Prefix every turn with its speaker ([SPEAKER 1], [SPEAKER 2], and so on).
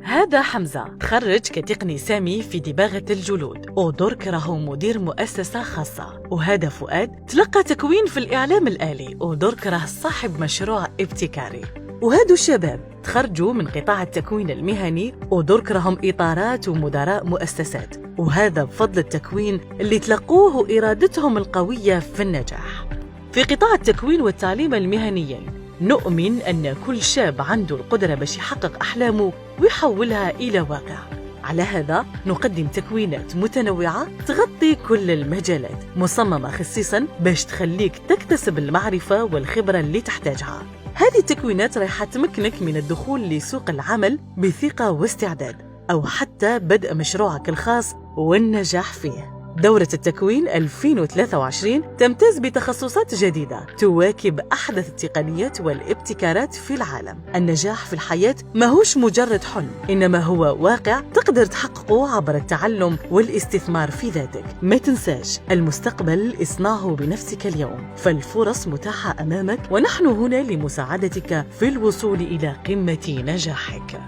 [SPEAKER 1] هذا حمزة تخرج كتقني سامي في دباغة الجلود، ودرك راهو مدير مؤسسة خاصة. وهذا فؤاد تلقى تكوين في الإعلام الآلي، ودرك راه صاحب مشروع ابتكاري. وهادو الشباب تخرجوا من قطاع التكوين المهني، ودرك راهم إطارات ومدراء مؤسسات، وهذا بفضل التكوين اللي تلقوه وإرادتهم القوية في النجاح. في قطاع التكوين والتعليم المهنيين نؤمن أن كل شاب عنده القدرة باش يحقق أحلامه ويحولها إلى واقع. على هذا نقدم تكوينات متنوعة تغطي كل المجالات، مصممة خصيصاً باش تخليك تكتسب المعرفة والخبرة اللي تحتاجها. هذه التكوينات راح تمكنك من الدخول لسوق العمل بثقة واستعداد، أو حتى بدء مشروعك الخاص والنجاح فيه. دورة التكوين 2023 تمتاز بتخصصات جديدة تواكب أحدث التقنيات والابتكارات في العالم. النجاح في الحياة ماهوش مجرد حلم، إنما هو واقع تقدر تحققه عبر التعلم والاستثمار في ذاتك. ما تنساش، المستقبل اصنعه بنفسك اليوم، فالفرص متاحة أمامك، ونحن هنا لمساعدتك في الوصول إلى قمة نجاحك.